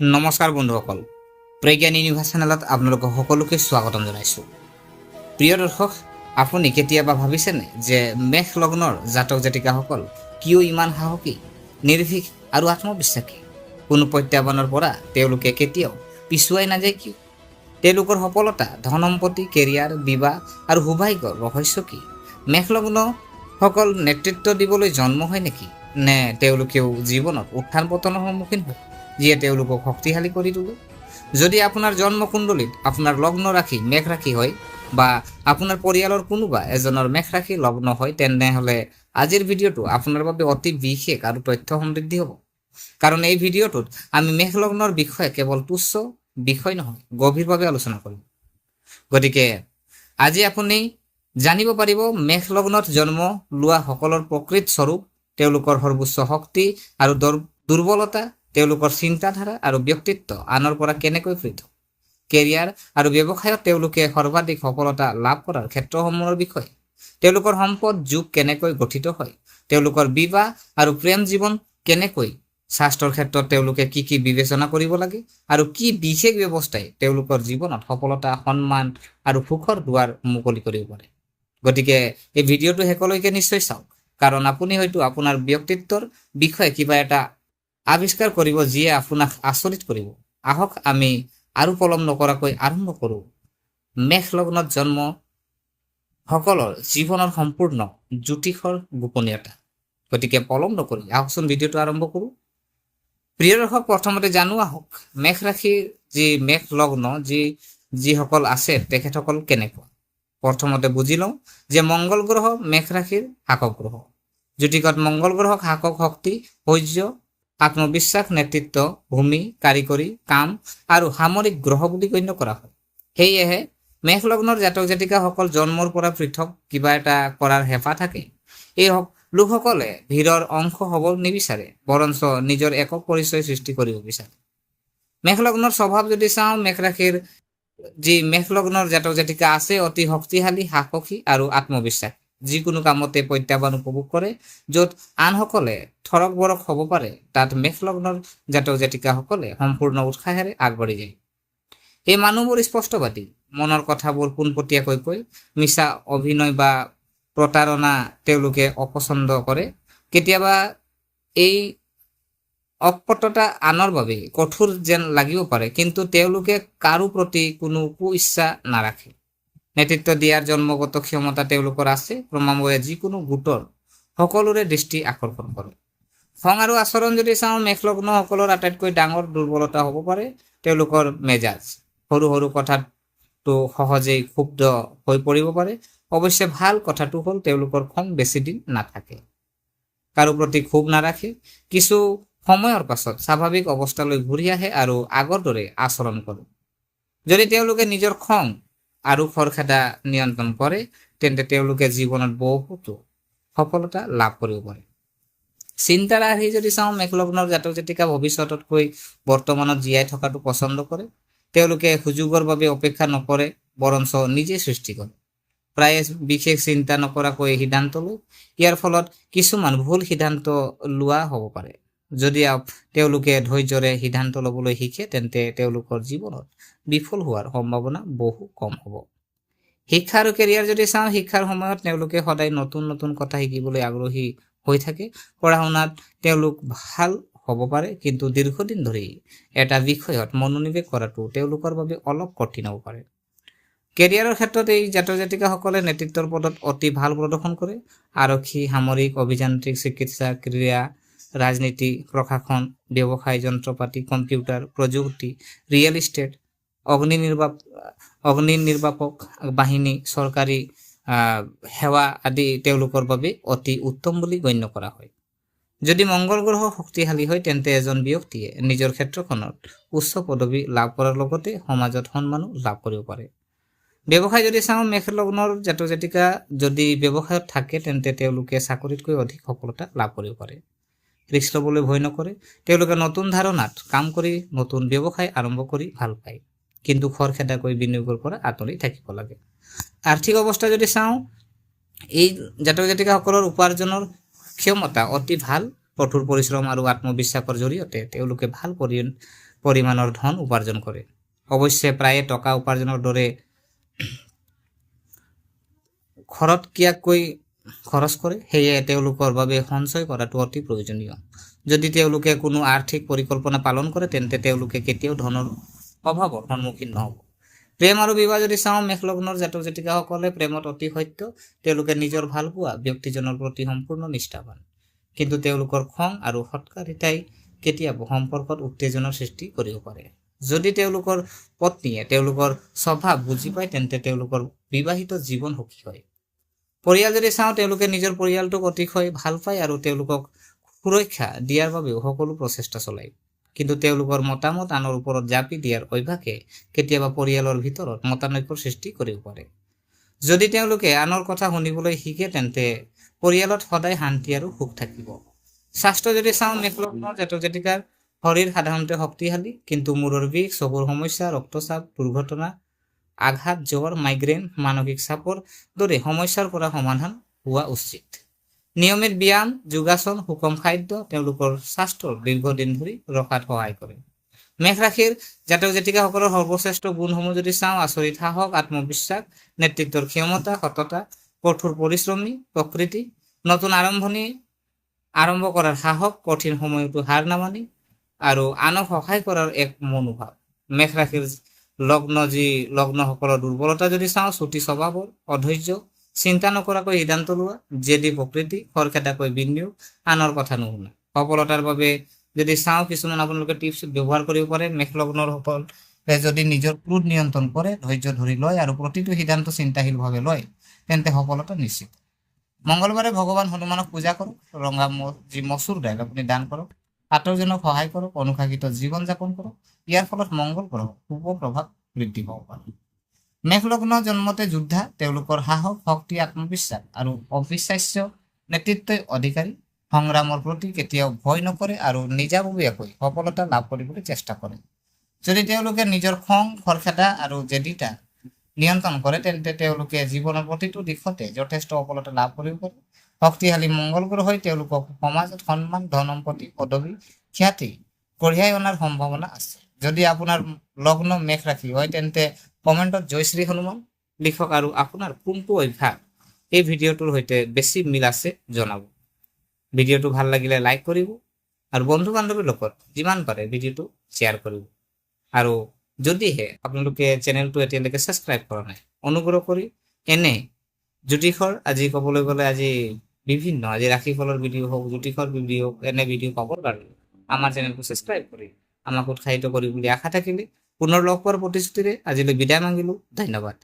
নমস্কাৰ বন্ধুসকল, প্ৰজ্ঞান ইউনিভাৰ্ছ চেনেলত আপোনালোকক সকলোকে স্বাগতম জনাইছোঁ। প্ৰিয় দৰ্শক, আপুনি কেতিয়াবা ভাবিছেনে যে মেষ লগ্নৰ জাতক জাতিকাসকল কিয় ইমান সাহসী, নিৰ্ভীক আৰু আত্মবিশ্বাসী? কোনো প্ৰত্যাহ্বানৰ পৰা তেওঁলোকে কেতিয়াও পিছুৱাই নাযায় কিয়? তেওঁলোকৰ সফলতা, ধন সম্পত্তি, কেৰিয়াৰ, বিবাহ আৰু সৌভাগ্যৰ ৰহস্য কি? মেষ লগ্নসকল নেতৃত্ব দিবলৈ জন্ম হয় নেকি, নে তেওঁলোকেও জীৱনত উত্থান পতনৰ সন্মুখীন হয় যিয়ে তেওঁলোকক শক্তিশালী কৰি তোলে? যদি আপোনাৰ জন্মকুণ্ডলীত আপোনাৰ লগ্ন ৰাশি মেষ ৰাশি হয় বা আপোনাৰ পৰিয়ালৰ কোনোবা এজনৰ মেষ ৰাশি লগ্ন হয়, তেনেহ'লে আজিৰ ভিডিঅ'টো আপোনাৰ বাবে অতি বিশেষ আৰু তথ্য সমৃদ্ধি হ'ব। কাৰণ এই ভিডিঅ'টোত আমি মেষ লগ্নৰ বিষয়ে কেৱল তুচ্ছ বিষয় নহয়, গভীৰভাৱে আলোচনা কৰিম। গতিকে আজি আপুনি জানিব পাৰিব মেষ লগ্নত জন্ম লোৱা সকলৰ প্ৰকৃত স্বৰূপ, তেওঁলোকৰ সৰ্বোচ্চ শক্তি আৰু দুৰ্বলতা, তেওঁলোকৰ চিন্তাধাৰা আৰু ব্যক্তিত্ব আনৰ পৰা কেনেকৈ পৃথক, কেৰিয়াৰ আৰু ব্যৱসায়ত তেওঁলোকে সৰ্বাধিক সফলতা লাভ কৰাৰ ক্ষেত্ৰসমূহৰ বিষয়ে, তেওঁলোকৰ সম্পদ যুগ কেনেকৈ গঠিত হয়, তেওঁলোকৰ বিবাহ আৰু প্ৰেম জীৱন কেনেকৈ, স্বাস্থ্যৰ ক্ষেত্ৰত তেওঁলোকে কি কি বিবেচনা কৰিব লাগে আৰু কি বিশেষ ব্যৱস্থাই তেওঁলোকৰ জীৱনত সফলতা, সন্মান আৰু সুখৰ দুৱাৰ মুকলি কৰিব পাৰে। গতিকে এই ভিডিঅ'টো শেষলৈকে নিশ্চয় চাওক, কাৰণ আপুনি হয়তো আপোনাৰ ব্যক্তিত্বৰ বিষয়ে কিবা এটা আৱিষ্কাৰ কৰিব যিয়ে আপোনাক আচৰিত কৰিব। আহক আমি আৰু পলম নকৰাকৈ আৰম্ভ কৰোঁ মেষ লগ্নত জন্ম সকলৰ জীৱনৰ সম্পূৰ্ণ জ্যোতিষৰ গোপনীয়তা। গতিকে পলম নকৰি আহকচোন ভিডিঅ'টো আৰম্ভ কৰোঁ। প্ৰিয় দৰ্শক, প্ৰথমতে জানো আহক মেষ ৰাশিৰ মেষ লগ্ন যিসকল আছে তেখেতসকল কেনেকুৱা। প্ৰথমতে বুজি লওঁ যে মংগল গ্ৰহ মেষ ৰাশিৰ শাসক গ্ৰহ। জ্যোতিষত মংগল গ্ৰহক শাসক শক্তি, শৌৰ্য, আত্মবিশ্বাস, নেতৃত্ব, ভূমি, কাৰিকৰী, কাম আৰু সামৰিক গ্ৰহ বুলি গণ্য কৰা হয়। সেয়েহে মেষ লগ্নৰ জাতক জাতিকাসকল জন্মৰ পৰা পৃথক কিবা এটা কৰাৰ হেঁপাহ থাকে। এই লোকসকলে ভিৰৰ অংশ হ'ব নিবিচাৰে, বৰঞ্চ নিজৰ একক পৰিচয় সৃষ্টি কৰিব বিচাৰে। মেষ লগ্নৰ স্বভাৱ যদি চাওঁ, মেষ ৰাশিৰ মেষ লগ্নৰ জাতক জাতিকা আছে অতি শক্তিশালী, সাহসী আৰু আত্মবিশ্বাস। যিকোনো কামতে প্ৰত্যাহ্বান উপভোগ কৰে। য'ত আনসকলে থৰক বৰক হ'ব পাৰে, তাত মেষ লগ্নৰ জাতক জাতিকাসকলে সম্পূৰ্ণ উৎসাহেৰে আগবাঢ়ি যায়। এই মানুহবোৰ স্পষ্টবাদী, মনৰ কথাবোৰ পোনপটীয়াকৈ কয়। মিছা অভিনয় বা প্ৰতাৰণা তেওঁলোকে অপছন্দ কৰে। কেতিয়াবা এই অকপটতা আনৰ বাবে কঠোৰ যেন লাগিব পাৰে, কিন্তু তেওঁলোকে কাৰো প্ৰতি কোনো কুইচ্ছা নাৰাখে। নেতৃত্ব দিয়াৰ জন্মগত ক্ষমতা তেওঁলোকৰ আছে। ক্ৰমান্বয়ে যিকোনো গোটৰ সকলোৰে দৃষ্টি আকৰ্ষণ কৰে। খং আৰু আচৰণ যদি চাওঁ, মেষ লগ্নসকলৰ আটাইতকৈ ডাঙৰ দুৰ্বলতা হ'ব পাৰে তেওঁলোকৰ মেজাজ। সৰু সৰু কথাটো সহজেই ক্ষুব্ধ হৈ পৰিব পাৰে। অৱশ্যে ভাল কথাটো হ'ল তেওঁলোকৰ খং বেছি দিন নাথাকে। কাৰো প্ৰতি ক্ষোভ নাৰাখে। কিছু সময়ৰ পাছত স্বাভাৱিক অৱস্থালৈ ঘূৰি আহে আৰু আগৰ দৰে আচৰণ কৰে। যদি তেওঁলোকে নিজৰ খং আৰু খৰখেদা নিয়ন্ত্ৰণ কৰে, তেন্তে তেওঁলোকে জীৱনত বহুতো সফলতা লাভ কৰিব পাৰে। চিন্তাৰ আৰ্হি যদি চাওঁ, মেষ লগ্নৰ জাতক জাতিকা ভৱিষ্যততকৈ বৰ্তমানত জীয়াই থকাটো পচন্দ কৰে। তেওঁলোকে সুযোগৰ বাবে অপেক্ষা নকৰে, বৰঞ্চ নিজে সৃষ্টি কৰে। প্ৰায়ে বিশেষ চিন্তা নকৰাকৈ সিদ্ধান্ত লয়। ইয়াৰ ফলত কিছুমান ভুল সিদ্ধান্ত লোৱা হ'ব পাৰে। যদি তেওঁলোকে ধৈৰ্যৰে সিদ্ধান্ত ল'বলৈ শিকে, তেন্তে তেওঁলোকৰ জীৱনত বিফল হোৱাৰ সম্ভাৱনা বহু কম হ'ব। শিক্ষা আৰু কেৰিয়াৰ যদি চাওঁ, শিক্ষাৰ সময়ত তেওঁলোকে সদায় নতুন নতুন কথা শিকিবলৈ আগ্ৰহী হৈ থাকে। পঢ়া শুনাত তেওঁলোক ভাল হ'ব পাৰে, কিন্তু দীৰ্ঘদিন ধৰি এটা বিষয়ত মনোনিৱেশ কৰাটো তেওঁলোকৰ বাবে অলপ কঠিন হ'ব পাৰে। কেৰিয়াৰৰ ক্ষেত্ৰত এই জাতক জাতিকাসকলে নেতৃত্বৰ পদত অতি ভাল প্ৰদৰ্শন কৰে। আৰক্ষী, সামৰিক, অভিযান্ত্ৰিক, চিকিৎসা, ক্ৰীড়া, ৰাজনীতি, প্ৰশাসন, ব্যৱসায়, যন্ত্ৰপাতি, কম্পিউটাৰ, প্ৰযুক্তি, ৰিয়েল ইষ্টেট, অগ্নি নিৰ্বাপক বাহিনী, চৰকাৰী সেৱা আদি তেওঁলোকৰ বাবে অতি উত্তম বুলি গণ্য কৰা হয়। যদি মংগল গ্ৰহ শক্তিশালী হয়, তেন্তে এজন ব্যক্তিয়ে নিজৰ ক্ষেত্ৰখনত উচ্চ পদবী লাভ কৰাৰ লগতে সমাজত সন্মানো লাভ কৰিব পাৰে। ব্যৱসায় যদি চাওঁ, মেষ লগ্নৰ জাতক জাতিকা যদি ব্যৱসায়ত থাকে, তেন্তে তেওঁলোকে চাকৰিতকৈ অধিক সফলতা লাভ কৰিব পাৰে। ৰিস্ক ল'বলৈ ভয় নকৰে। তেওঁলোকে নতুন ধাৰণাত কাম কৰি নতুন ব্যৱসায় আৰম্ভ কৰি ভাল পায়, কিন্তু খৰখেদাকৈ বিনিয়োগৰ পৰা আঁতৰি থাকিব লাগে। আৰ্থিক অৱস্থা যদি চাওঁ, এই জাতক জাতিকাসকলৰ উপাৰ্জনৰ ক্ষমতা অতি ভাল। কঠোৰ পৰিশ্ৰম আৰু আত্মবিশ্বাসৰ জৰিয়তে তেওঁলোকে ভাল পৰিমাণৰ ধন উপাৰ্জন কৰে। অৱশ্যে প্ৰায়ে টকা উপাৰ্জনৰ দৰে খৰতকীয়াকৈ খৰচ কৰে। সেয়ে তেওঁলোকৰ বাবে সঞ্চয় কৰাটো অতি প্ৰয়োজনীয়। যদি তেওঁলোকে কোনো আৰ্থিক পৰিকল্পনা পালন কৰে তেন্তে তেওঁলোকে কেতিয়াও ধনৰ অভাৱৰ সন্মুখীন নহ'ব। প্ৰেম আৰু বিবাহ যদি চাওঁ, মেষ লগ্নৰ জাতক জাতিকাসকলে প্ৰেমত অতি সত্য। তেওঁলোকে নিজৰ ভালপোৱা ব্যক্তিজনৰ প্ৰতি সম্পূৰ্ণ নিষ্ঠাবান। কিন্তু তেওঁলোকৰ খং আৰু হঠকাৰিতাই কেতিয়াবা সম্পৰ্কত উত্তেজনাৰ সৃষ্টি কৰিব পাৰে। যদি তেওঁলোকৰ পত্নীয়ে তেওঁলোকৰ স্বভাৱ বুজি পায় তেন্তে তেওঁলোকৰ বিবাহিত জীৱন সুখী হয়। পৰিয়াল যদি চাওঁ, তেওঁলোকে নিজৰ পৰিয়ালটোক অতিশয় ভাল পায় আৰু তেওঁলোকক সুৰক্ষা দিয়াৰ বাবেও সকলো প্ৰচেষ্টা চলায়। কিন্তু তেওঁলোকৰ মতামত আনৰ ওপৰত জাপি দিয়াৰ অভ্যাসে কেতিয়াবা পৰিয়ালৰ ভিতৰত মতানৈক্যৰ সৃষ্টি কৰিব পাৰে। যদি তেওঁলোকে আনৰ কথা শুনিবলৈ শিকে তেন্তে পৰিয়ালত সদায় শান্তি আৰু সুখ থাকিব। স্বাস্থ্য যদি চাওঁ, মেষ লগ্নৰ জাতক জাতিকাৰ শৰীৰ সাধাৰণতে শক্তিশালী, কিন্তু মূৰৰ বিষ, চকুৰ সমস্যা, ৰক্তচাপ, দুৰ্ঘটনা, আঘাত, জ্বৰ, মাইগ্ৰেন, মানসিক চাপৰ দৰে সমস্যাৰ পৰা সমাধান হোৱা উচিত। নিয়মিত ব্যায়াম, যোগাসন, সুষম খাদ্য তেওঁলোকৰ স্বাস্থ্যৰ দীৰ্ঘদিন ধৰি ৰখাত সহায় কৰে। মেষ ৰাশিৰ জাতক জাতিকাসকলৰ সৰ্বশ্ৰেষ্ঠ গুণসমূহ যদি চাওঁ, আচৰিত সাহস, আত্মবিশ্বাস, নেতৃত্বৰ ক্ষমতা, সততা, কঠোৰ পৰিশ্ৰমী প্ৰকৃতি, নতুন আৰম্ভণি আৰম্ভ কৰাৰ সাহস, কঠিন সময়তো হাৰ নামানি আৰু আনক সহায় কৰাৰ এক মনোভাৱ। মেষ ৰাশিৰ লগ্নসকলৰ দুৰ্বলতা যদি চাওঁ, চুটি স্বভাৱৰ, অধৈৰ্য, চিন্তা নকৰাকৈ সিদ্ধান্ত লোৱা, জেদী প্ৰকৃতি, খৰখেদাকৈ বিনিয়োগ, আনৰ কথা নুশুনা। সফলতাৰ বাবে যদি চাওঁ, কিছুমান আপোনালোকে টিপছ ব্যৱহাৰ কৰিব পাৰে। মেষ লগ্নৰ সকলে যদি নিজৰ ক্ৰোধ নিয়ন্ত্ৰণ কৰে, ধৈৰ্য ধৰি লয় আৰু প্ৰতিটো সিদ্ধান্ত চিন্তাশীলভাৱে লয় তেন্তে সফলতা নিশ্চিত। মংগলবাৰে ভগৱান হনুমানক পূজা কৰক, ৰঙা যি মচুৰ দাইল আপুনি দান কৰক, আতৰজনক সহায় কৰক, অনুশাসিত জীৱন যাপন কৰক। ইয়াৰ ফলত মংগল গ্ৰহৰ শুভ প্ৰভাৱ বৃদ্ধি পাব পাৰে। মেষ লগ্ন জন্মতে যোদ্ধা, তেওঁলোকৰ সাহস, শক্তি, আত্মবিশ্বাস আৰু অবিশ্বাস্য নেতৃত্বই অধিকাৰী। সংগ্ৰামৰ প্ৰতি কেতিয়াও ভয় নকৰে আৰু নিজাববীয়াকৈ সফলতা লাভ কৰিবলৈ চেষ্টা কৰে। যদি তেওঁলোকে নিজৰ খং, খৰখেদা আৰু জেদীতা নিয়ন্ত্ৰণ কৰে তেন্তে তেওঁলোকে জীৱনৰ প্ৰতিটো দিশতে যথেষ্ট সফলতা লাভ কৰিব পাৰে। শক্তিশালী মংগল গ্ৰহই তেওঁলোকক সমাজত সন্মান, ধন সম্পত্তি, পদবী, খ্যাতি কঢ়িয়াই অনাৰ সম্ভাৱনা আছে। যদি আপোনাৰ লগ্ন মেষ ৰাশি হয় তেন্তে কমেণ্টত জয় শ্ৰী হনুমান লিখক আৰু আপোনাৰ কোনটো অভ্যাস এই ভিডিঅ'টোৰ সৈতে বেছি মিল আছে জনাব। ভিডিঅ'টো ভাল লাগিলে লাইক কৰিব আৰু বন্ধু বান্ধৱীৰ লগত যিমান পাৰে ভিডিঅ'টো শ্বেয়াৰ কৰিব। আৰু যদিহে আপোনালোকে চেনেলটো এতিয়ালৈকে ছাবস্ক্ৰাইব কৰা নাই, অনুগ্ৰহ কৰি এনে জ্যোতিষৰ আজি ক'বলৈ গ'লে আজি ৰাশিফলৰ ভিডিঅ' হওক, জ্যোতিষৰ ভিডিঅ' হওক, এনে ভিডিঅ' পাবৰ কাৰণে আমাৰ চেনেলটো ছাবস্ক্ৰাইব কৰি আমাক উৎসাহিত কৰিব বুলি আশা থাকিলে পুনৰ লগ পোৱাৰ প্ৰতিশ্ৰুতিৰে আজিলৈ বিদায় মাগিলোঁ। ধন্যবাদ।